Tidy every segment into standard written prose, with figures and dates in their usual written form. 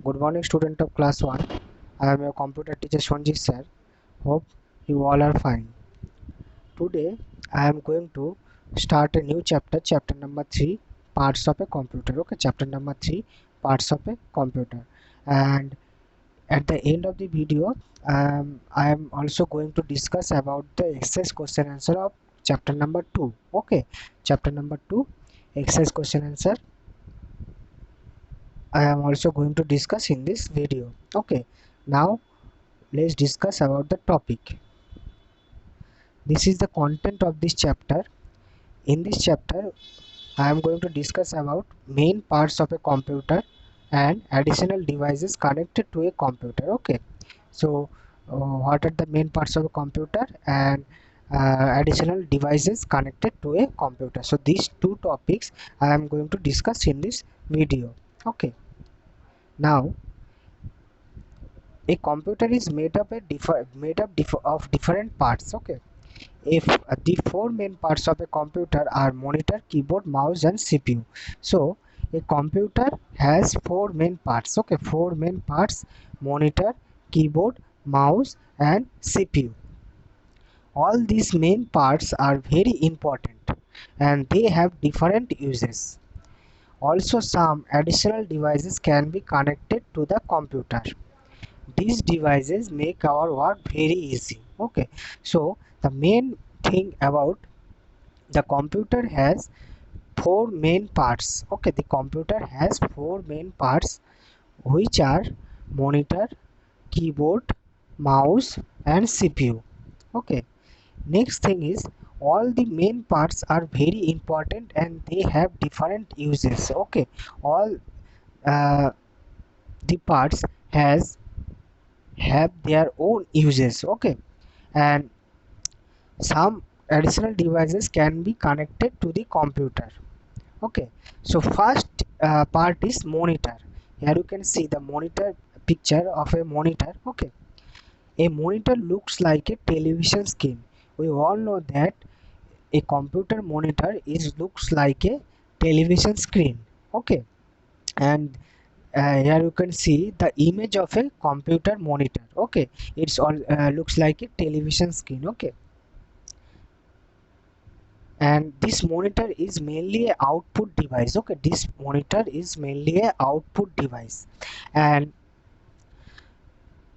Good morning, student of class 1. I am your computer teacher Sonjit sir. Hope you all are fine. Today I am going to start a new chapter, chapter number 3, parts of a computer. Okay, chapter number 3, parts of a computer. And at the end of the video, I am also going to discuss about the exercise question answer of chapter number 2. Okay, chapter number 2, exercise question answer. I am also going to discuss in this video. Okay, now let's discuss about the topic. This is the content of this chapter. In this chapter I am going to discuss about main parts of a computer and additional devices connected to a computer. Okay, so what are the main parts of a computer and additional devices connected to a computer? So these two topics I am going to discuss in this video. Okay, now a computer is made up of different parts. Okay, if the four main parts of a computer are monitor, keyboard, mouse and CPU. So a computer has four main parts. Okay, four main parts: monitor, keyboard, mouse and CPU. All these main parts are very important and they have different uses. Also, some additional devices can be connected to the computer. These devices make our work very easy. Okay, so the main thing about the computer has four main parts. Okay, the computer has four main parts, which are monitor, keyboard, mouse and CPU. Okay, next thing is all the main parts are very important and they have different uses. Okay, all the parts have their own uses. Okay, and some additional devices can be connected to the computer. Okay, so first part is monitor. Here you can see the monitor picture of a monitor. Okay, a monitor looks like a television screen. We all know that a computer monitor is looks like a television screen. Okay, and here you can see the image of a computer monitor. Okay, it's all looks like a television screen. Okay, and this monitor is mainly a output device. Okay, this monitor is mainly a output device and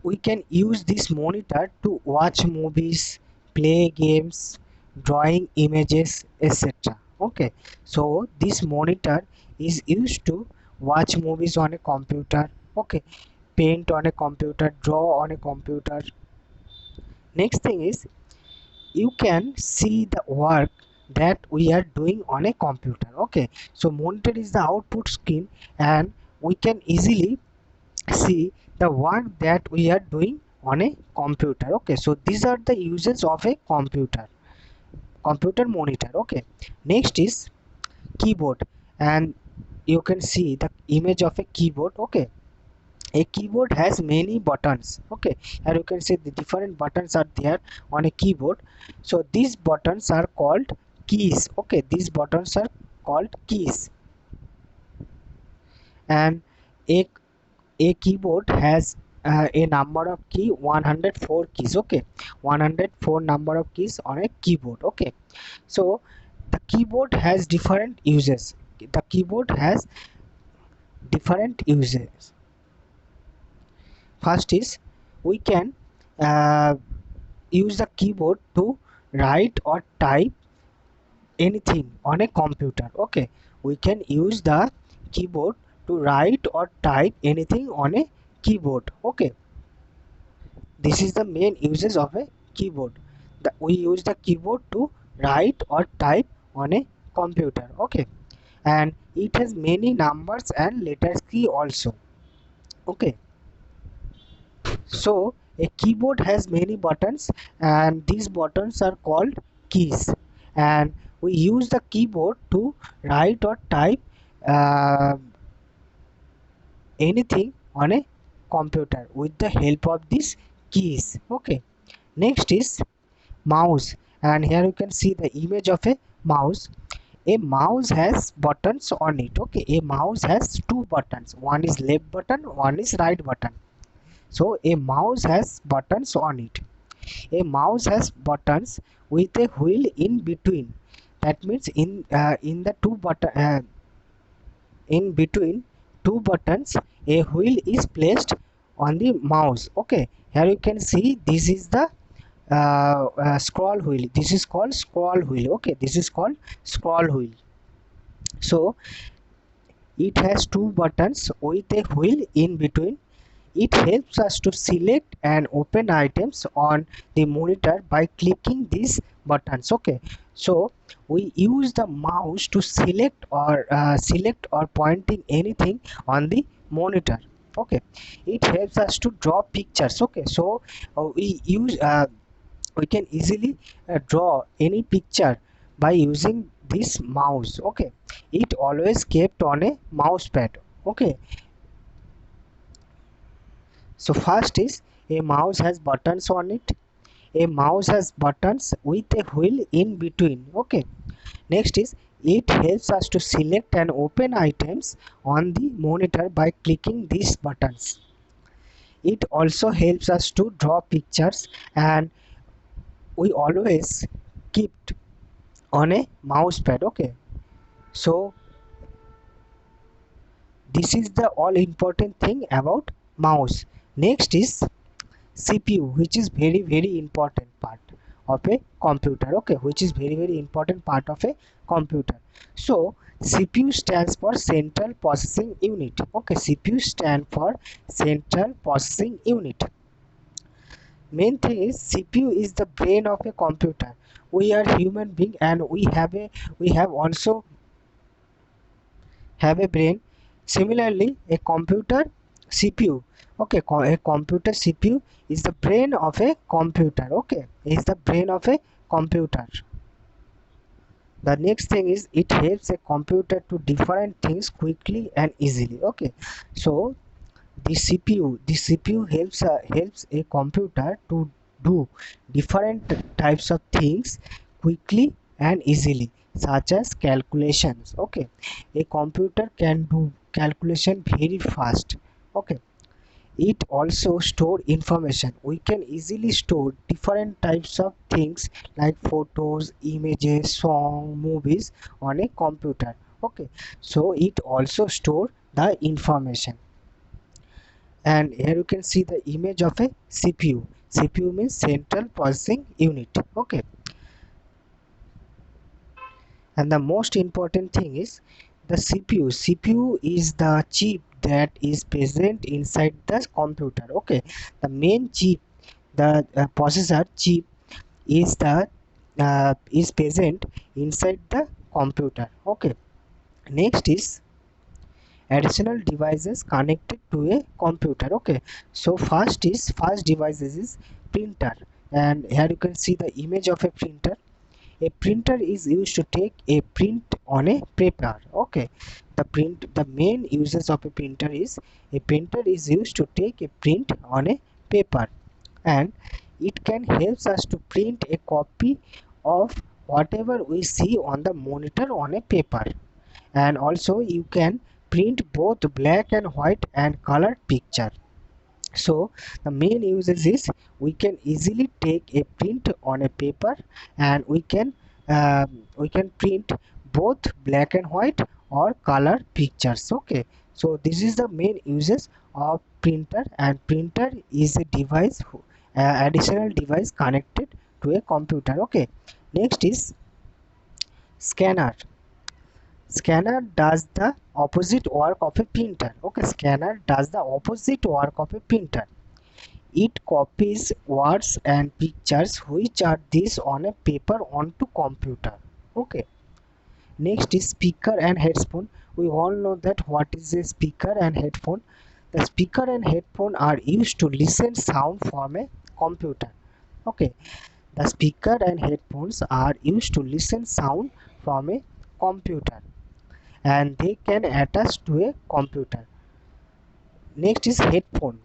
we can use this monitor to watch movies, play games, drawing images, etc. Okay, so this monitor is used to watch movies on a computer. Okay, paint on a computer, draw on a computer. Next thing is you can see the work that we are doing on a computer. Okay, so monitor is the output screen and we can easily see the work that we are doing on a computer. Okay, so these are the uses of a computer monitor. Okay, next is keyboard and you can see the image of a keyboard. Okay, a keyboard has many buttons. Okay, and you can see the different buttons are there on a keyboard. So these buttons are called keys. Okay, these buttons are called keys and a keyboard has a number of key 104 keys. Okay, 104 number of keys on a keyboard. Okay, so the keyboard has different uses. The keyboard has different uses. First is we can uh, use the keyboard to write or type anything on a computer. Okay, we can use the keyboard to write or type anything on a keyboard. Okay, this is the main uses of a keyboard. We use the keyboard to write or type on a computer. Okay, and it has many numbers and letters key also. Okay, so a keyboard has many buttons and these buttons are called keys and we use the keyboard to write or type uh, anything on a computer with the help of these keys. Okay, next is mouse and here you can see the image of a mouse. a mouse has buttons on it. Okay, a mouse has two buttons, one is left button, one is right button. So a mouse has buttons on it. A mouse has buttons with a wheel in between. That means in the two button in between two buttons a wheel is placed on the mouse. Okay, here you can see this is the scroll wheel. This is called scroll wheel. Okay, this is called scroll wheel. So it has two buttons with a wheel in between. It helps us to select and open items on the monitor by clicking these buttons. Okay, so we use the mouse to select or pointing anything on the monitor. Okay, it helps us to draw pictures. Okay, so we can easily draw any picture by using this mouse. Okay, it always kept on a mouse pad. Okay, so first is a mouse has buttons on it. A mouse has buttons with a wheel in between. Okay, next is it helps us to select and open items on the monitor by clicking these buttons. It also helps us to draw pictures, and we always keep on a mouse pad. Okay, so this is the all important thing about mouse. Next is CPU, which is very important part of a computer. Okay, which is very important part of a computer. So CPU stands for central processing unit. Okay, CPU stand for central processing unit. Main thing is CPU is the brain of a computer. We are human being and we have also have a brain. Similarly, a computer CPU. Okay, a computer CPU is the brain of a computer. Okay, is the brain of a computer. The next thing is it helps a computer to different things quickly and easily. Okay, so the CPU helps a computer to do different types of things quickly and easily, such as calculations. Okay, a computer can do calculation very fast. Okay, it also store information. We can easily store different types of things like photos, images, song, movies on a computer. Okay, so it also store the information. And here you can see the image of a CPU. CPU means central processing unit. Okay, and the most important thing is the CPU is the chip that is present inside the computer. Okay, the main chip, the processor chip is present inside the computer. Okay, next is additional devices connected to a computer. Okay, so first devices is printer, and here you can see the image of a printer. A printer is used to take a print on a paper. Okay, the main uses of a printer is used to take a print on a paper, and it can helps us to print a copy of whatever we see on the monitor on a paper. And also you can print both black and white and colored picture. So the main uses is we can easily take a print on a paper, and we can print both black and white or color pictures. Okay, so this is the main uses of printer, and printer is a device, additional device connected to a computer. Okay, next is scanner. Scanner does the opposite work of a printer. Okay, scanner does the opposite work of a printer. It copies words and pictures which are this on a paper onto computer. Okay, next is speaker and headphone. We all know that what is a speaker and headphone. The speaker and headphone are used to listen sound from a computer. Okay, the speaker and headphones are used to listen sound from a computer, and they can attach to a computer. Next is headphone.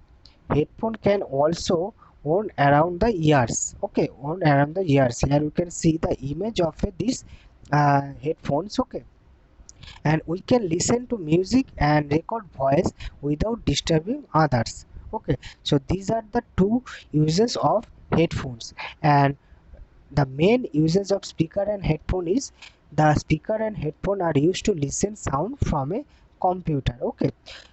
Headphone can also worn around the ears. Okay, worn around the ears. Here you can see the image of this headphones, okay, and we can listen to music and record voice without disturbing others. Okay, so these are the two uses of headphones. And the main uses of speaker and headphone is the speaker and headphone are used to listen sound from a computer. Okay,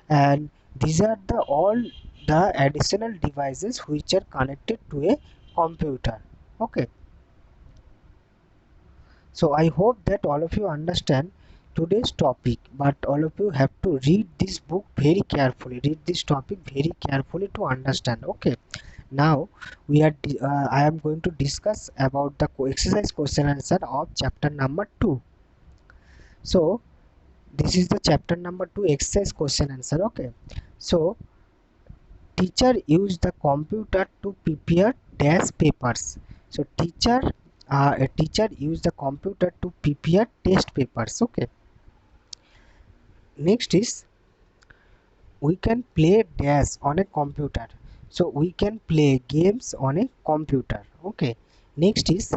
and these are the all the additional devices which are connected to a computer. Okay, so I hope that all of you understand today's topic, but all of you have to read this book very carefully, read this topic very carefully to understand. Okay, now I am going to discuss about the exercise question answer of chapter number 2. So this is the chapter number 2 exercise question answer. Okay, so teacher used the computer to prepare dash papers. So a teacher used the computer to prepare test papers. Okay, next is we can play dash on a computer. So we can play games on a computer. Okay, next is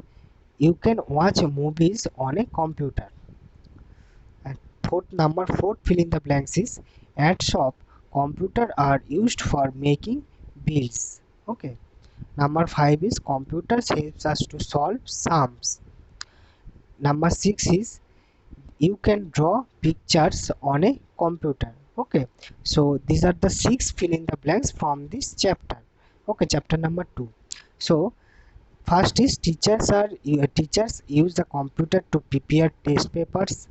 you can watch movies on a computer. And fourth fill in the blanks is at shop computer are used for making bills. Okay, number 5 is computers helps us to solve sums. Number 6 is you can draw pictures on a computer. Okay, so these are the 6 fill in the blanks from this chapter. Okay, chapter number 2. So first is teachers use the computer to prepare test papers.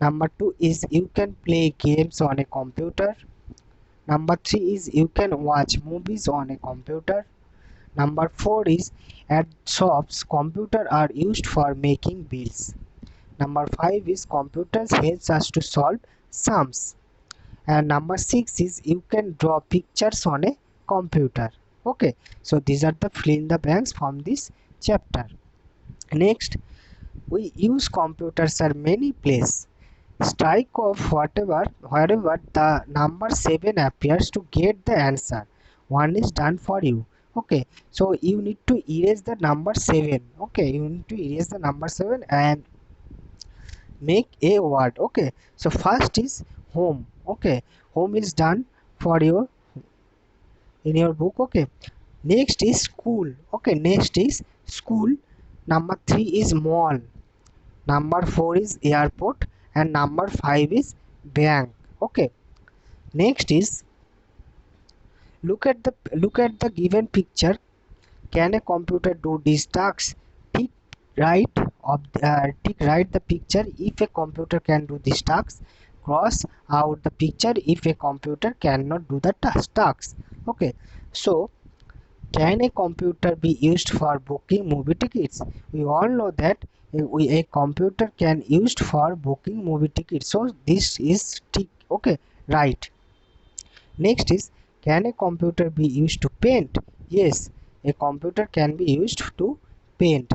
Number 2 is you can play games on a computer. Number 3 is you can watch movies on a computer. Number 4 is at shops computers are used for making bills. Number 5 is computers helps us to solve sums. And number 6 is you can draw pictures on a computer. Okay, so these are the fill in the blanks from this chapter. Next, we use computers at many places. Strike off wherever the number 7 appears to get the answer. One is done for you. Okay, so you need to erase the number 7. Okay, you need to erase the number 7 and make a word. Okay, so first is home. Okay, home is done for you in your book. Okay, next is school. Okay, next is school. Number 3 is mall. Number 4 is airport, and number 5 is bank. Okay, next is look at the given picture. Can a computer do these tasks? Tick tick right the picture if a computer can do these tasks. Cross out the picture if a computer cannot do the tasks. Okay, so can a computer be used for booking movie tickets? We all know that a computer can used for booking movie tickets. So this is tick. Okay, right. Next is can a computer be used to paint? Yes, a computer can be used to paint.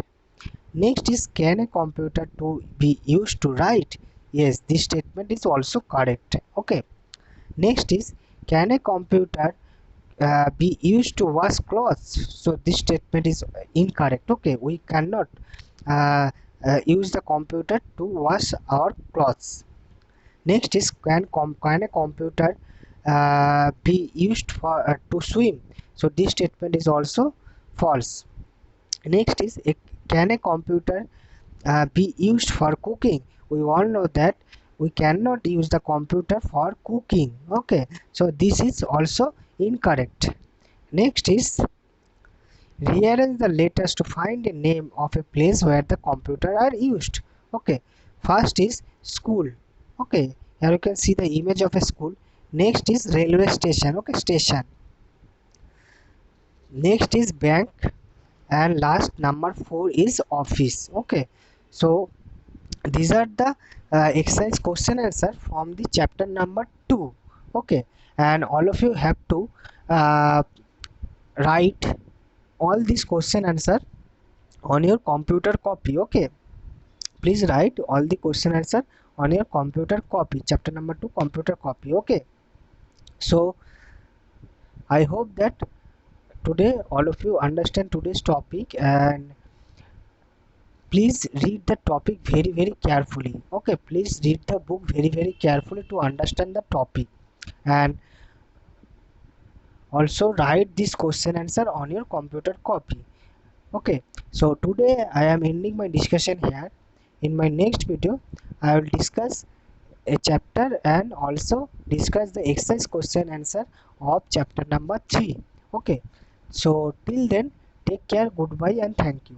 Next is can a computer to be used to write? Yes, this statement is also correct. Okay. Next is can a computer be used to wash clothes? So this statement is incorrect. Okay, we cannot uh, use the computer to wash our clothes. Next is can a computer be used for to swim? So this statement is also false. Next is can a computer be used for cooking? We all know that we cannot use the computer for cooking. Okay, so this is also incorrect. Next is rearrange the letters to find a name of a place where the computer are used. Okay, first is school. Okay, here you can see the image of a school. Next is railway station. Okay, station. Next is bank, and last number 4 is office. Okay, so these are the exercise question answer from the chapter number 2. Okay, and all of you have to uh, write all these question answer on your computer copy. Okay, please write all the question answer on your computer copy, chapter number 2 computer copy. Okay, so I hope that today all of you understand today's topic, and please read the topic very carefully. Okay, please read the book very carefully to understand the topic, and also write this question answer on your computer copy. Okay, so today I am ending my discussion here. In my next video I will discuss a chapter and also discuss the exercise question answer of chapter number 3. Okay, so till then, take care, goodbye and thank you.